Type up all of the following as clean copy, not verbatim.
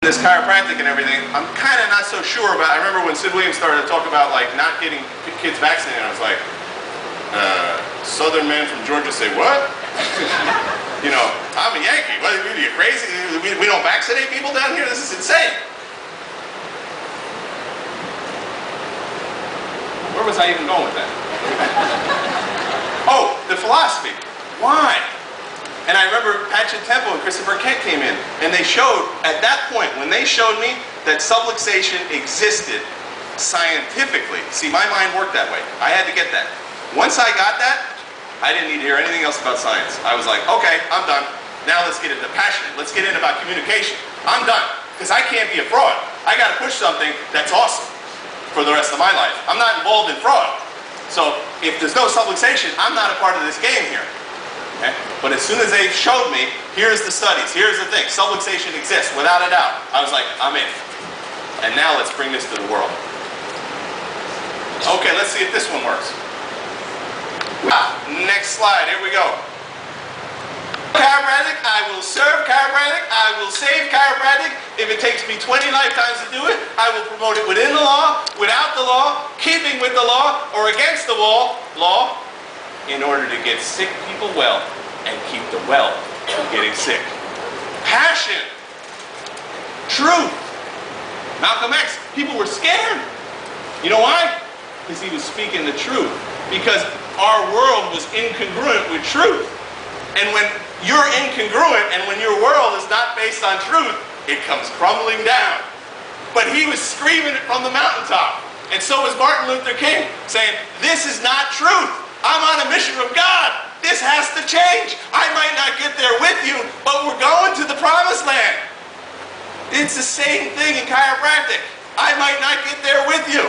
This chiropractic and everything, I'm kind of not so sure about. I remember when Sid Williams started to talk about like not getting kids vaccinated, I was like, Southern man from Georgia say what? You know, I'm a Yankee. What are you crazy? We don't vaccinate people down here? This is insane. Where was I even going with that? Oh, the philosophy. Why? And I remember Patchen Temple and Christopher Kent came in, and they showed, at that point, when they showed me that subluxation existed scientifically. See, my mind worked that way. I had to get that. Once I got that, I didn't need to hear anything else about science. I was like, okay, I'm done. Now let's get into passionate. Let's get in about communication. I'm done, because I can't be a fraud. I got to push something that's awesome for the rest of my life. I'm not involved in fraud. So if there's no subluxation, I'm not a part of this game here. Okay? But as soon as they showed me, here's the studies, here's the thing, subluxation exists, without a doubt, I was like, I'm in. And now let's bring this to the world. Okay, let's see if this one works. Next slide, here we go. Chiropractic, I will serve chiropractic, I will save chiropractic. If it takes me 20 lifetimes to do it, I will promote it within the law, without the law, keeping with the law, or against the law, in order to get sick people well and keep the well from getting sick. Passion. Truth. Malcolm X, people were scared. You know why? Because he was speaking the truth. Because our world was incongruent with truth. And when you're incongruent and when your world is not based on truth, it comes crumbling down. But he was screaming it from the mountaintop. And so was Martin Luther King, saying, this is not truth. I'm on a mission from God. This has to change. I might not get there with you, but we're going to the promised land. It's the same thing in chiropractic. I might not get there with you,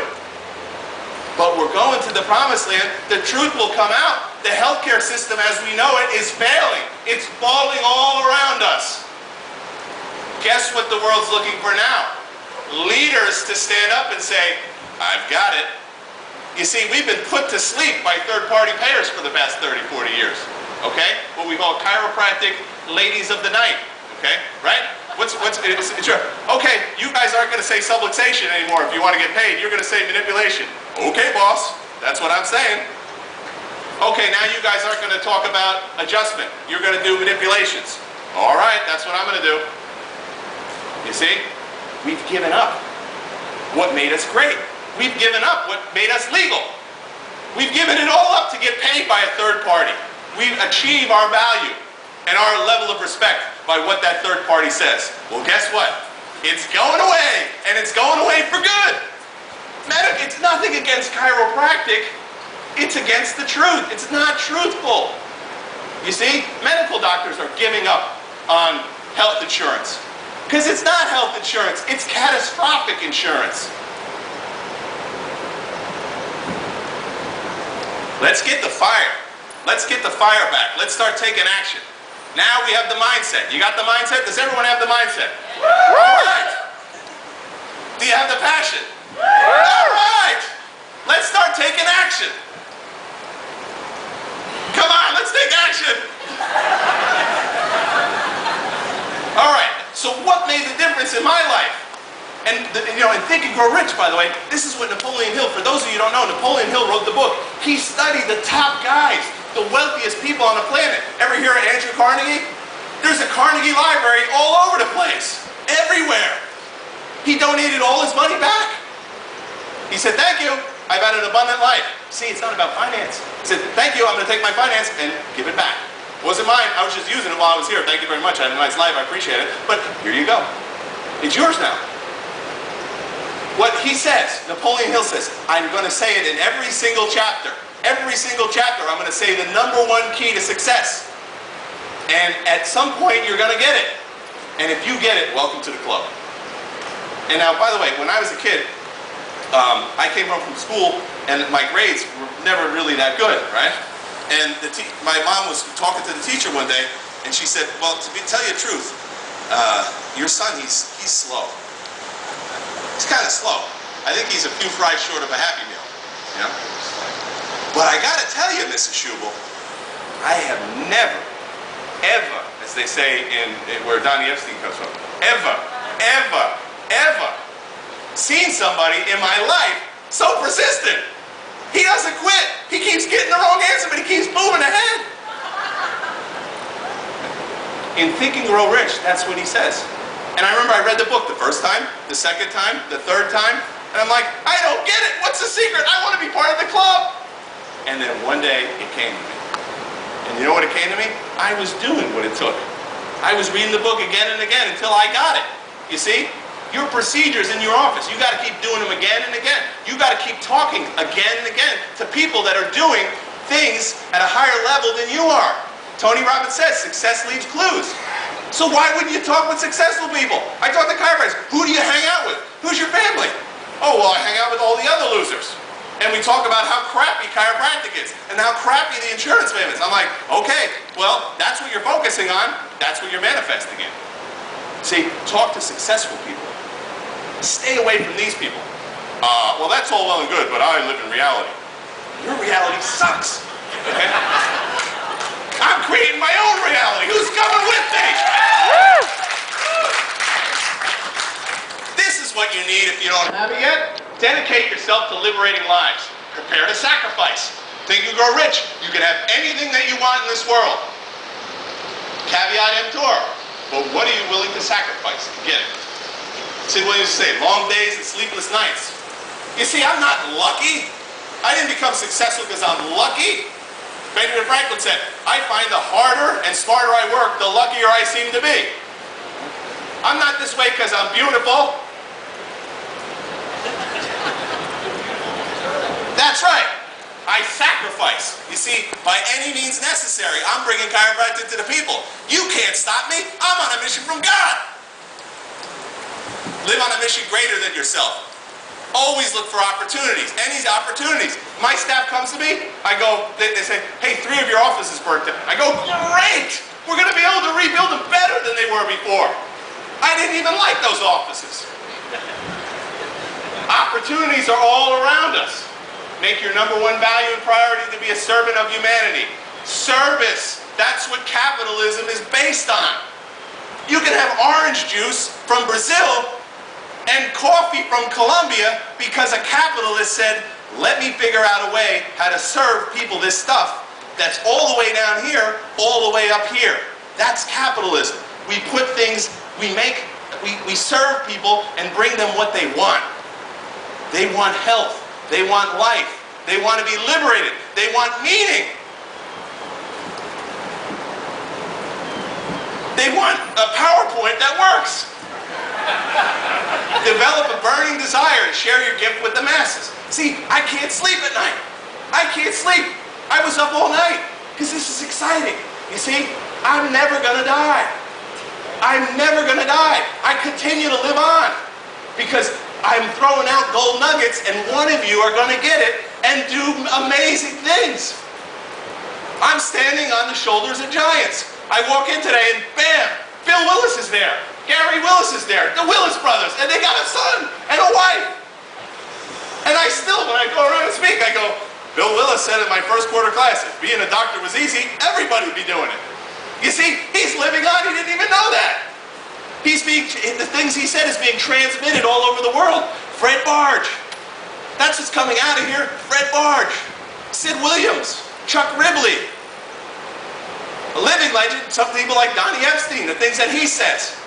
but we're going to the promised land. The truth will come out. The healthcare system as we know it is failing. It's falling all around us. Guess what the world's looking for now? Leaders to stand up and say, I've got it. You see, we've been put to sleep by third-party payers for the past 30, 40 years, okay? What we call chiropractic ladies of the night, okay? Right? Okay, you guys aren't going to say subluxation anymore if you want to get paid. You're going to say manipulation. Okay, boss, that's what I'm saying. Okay, now you guys aren't going to talk about adjustment. You're going to do manipulations. All right, that's what I'm going to do. You see, we've given up what made us great. We've given up what made us legal. We've given it all up to get paid by a third party. We achieve our value and our level of respect by what that third party says. Well, guess what? It's going away, and it's going away for good. It's nothing against chiropractic. It's against the truth. It's not truthful. You see, medical doctors are giving up on health insurance because it's not health insurance. It's catastrophic insurance. Let's get the fire. Let's get the fire back. Let's start taking action. Now we have the mindset. You got the mindset? Does everyone have the mindset? All right. Do you have the passion? All right. Let's start taking action. Come on, let's take action. All right. So what made the difference in my life? And Think and Grow Rich, by the way, this is what Napoleon Hill, for those of you who don't know, Napoleon Hill wrote the book. He studied the top guys, the wealthiest people on the planet. Ever hear of Andrew Carnegie? There's a Carnegie Library all over the place, everywhere. He donated all his money back. He said, thank you, I've had an abundant life. See, it's not about finance. He said, thank you, I'm going to take my finance and give it back. It wasn't mine, I was just using it while I was here. Thank you very much, I had a nice life, I appreciate it. But here you go. It's yours now. What he says, Napoleon Hill says, I'm going to say it in every single chapter. Every single chapter, I'm going to say the #1 key to success. And at some point, you're going to get it. And if you get it, welcome to the club. And now, by the way, when I was a kid, I came home from school, and my grades were never really that good, right? And my mom was talking to the teacher one day, and she said, well, tell you the truth, your son, he's slow. He's kind of slow. I think he's a few fries short of a Happy Meal, you know? But I got to tell you, Mrs. Schubel, I have never, ever, as they say in where Donnie Epstein comes from, ever somebody in my life so persistent. He doesn't quit. He keeps getting the wrong answer, but he keeps moving ahead. In Think and Grow Rich, that's what he says. And I remember I read the book the first time, the second time, the third time, and I'm like, I don't get it. What's the secret? I want to be part of the club. And then one day, it came to me. And you know what it came to me? I was doing what it took. I was reading the book again and again until I got it. You see? Your procedures in your office, you got to keep doing them again and again. You got to keep talking again and again to people that are doing things at a higher level than you are. Tony Robbins says, success leaves clues. So why wouldn't you talk with successful people? I talk to chiropractors. Who do you hang out with? Who's your family? Oh, well, I hang out with all the other losers. And we talk about how crappy chiropractic is and how crappy the insurance payments. I'm like, okay, well, that's what you're focusing on. That's what you're manifesting in. See, talk to successful people. Stay away from these people. Well, that's all well and good, but I live in reality. Your reality sucks. Okay? I'm creating my own reality. Who's coming with me? This is what you need if you don't have it yet. Dedicate yourself to liberating lives. Prepare to sacrifice. Think and Grow Rich. You can have anything that you want in this world. Caveat emptor. But what are you willing to sacrifice to get it? Sid Williams used to say, long days and sleepless nights. You see, I'm not lucky. I didn't become successful because I'm lucky. Benjamin Franklin said, I find the harder and smarter I work, the luckier I seem to be. I'm not this way because I'm beautiful. That's right. I sacrifice. You see, by any means necessary, I'm bringing chiropractic to the people. You can't stop me. I'm on a mission from God. Live on a mission greater than yourself. Always look for opportunities. Any opportunities. My staff comes to me. I go, they say, hey, 3 of your offices burnt down. I go, great. We're going to be able to rebuild them better than they were before. I didn't even like those offices. Opportunities are all around us. Make your #1 value and priority to be a servant of humanity. Service. That's what capitalism is based on. You can have orange juice from Brazil and coffee from Colombia because a capitalist said, let me figure out a way how to serve people this stuff that's all the way down here, all the way up here. That's capitalism. We put things, we serve people and bring them what they want. They want health. They want life. They want to be liberated. They want meaning. They want a PowerPoint that works. Develop a burning desire to share your gift with the masses. See, I can't sleep at night. I can't sleep. I was up all night because this is exciting. You see, I'm never going to die. I'm never going to die. I continue to live on because I'm throwing out gold nuggets and one of you are going to get it and do amazing things. I'm standing on the shoulders of giants. I walk in today and bam, Bill Willis is there. Gary Willis is there, the Willis brothers, and they got a son and a wife. And I still, when I go around and speak, I go, Bill Willis said in my first quarter class, if being a doctor was easy, everybody would be doing it. You see, he's living on, he didn't even know that. The things he said is being transmitted all over the world. Fred Barge. That's what's coming out of here. Fred Barge. Sid Williams. Chuck Ribley. A living legend, some people like Donnie Epstein, the things that he says.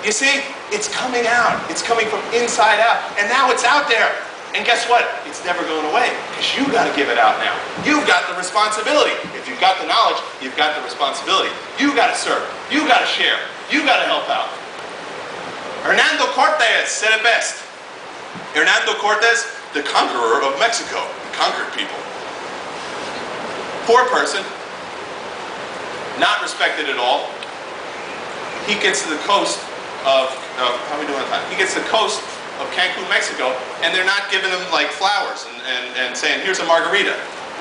You see, it's coming out. It's coming from inside out. And now it's out there. And guess what? It's never going away because you got to give it out now. You've got the responsibility. If you've got the knowledge, you've got the responsibility. You got to serve. You got to share. You got to help out. Hernando Cortez said it best. Hernando Cortez, the conqueror of Mexico, conquered people. Poor person, not respected at all. He gets to the coast of, how are we doing on time? He gets to the coast of Cancun, Mexico, and they're not giving him like flowers and saying, here's a margarita,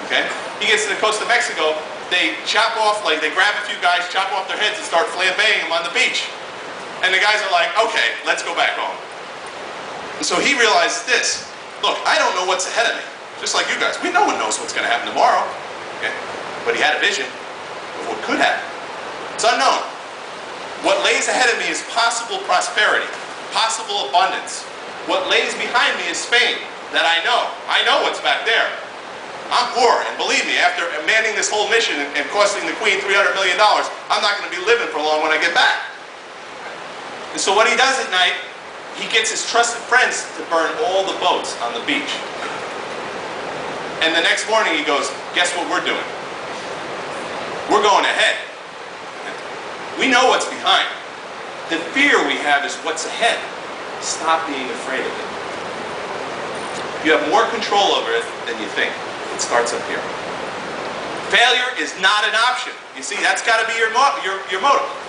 okay? He gets to the coast of Mexico, they chop off, like they grab a few guys, chop off their heads and start flambeing them on the beach. And the guys are like, okay, let's go back home. And so he realizes this, look, I don't know what's ahead of me, just like you guys. No one knows what's gonna happen tomorrow, okay? But he had a vision of what could happen. It's unknown. What lays ahead of me is possible prosperity, possible abundance, What lays behind me is Spain, that I know. I know what's back there. I'm poor, and believe me, after manning this whole mission and costing the Queen $300 million, I'm not going to be living for long when I get back. And so what he does at night, he gets his trusted friends to burn all the boats on the beach. And the next morning he goes, guess what we're doing? We're going ahead. We know what's behind. The fear we have is what's ahead. Stop being afraid of it. You have more control over it than you think. It starts up here. Failure is not an option. You see, that's got to be your motto.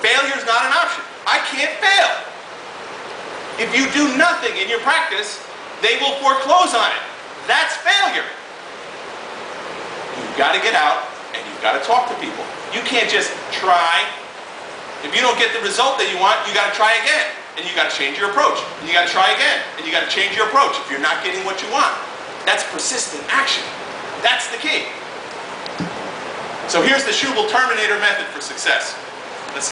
Failure is not an option. I can't fail. If you do nothing in your practice, they will foreclose on it. That's failure. You've got to get out and you've got to talk to people. You can't just try. If you don't get the result that you want, you got to try again. And you got to change your approach. And you got to try again. And you got to change your approach if you're not getting what you want. That's persistent action. That's the key. So here's the Schubel Terminator method for success.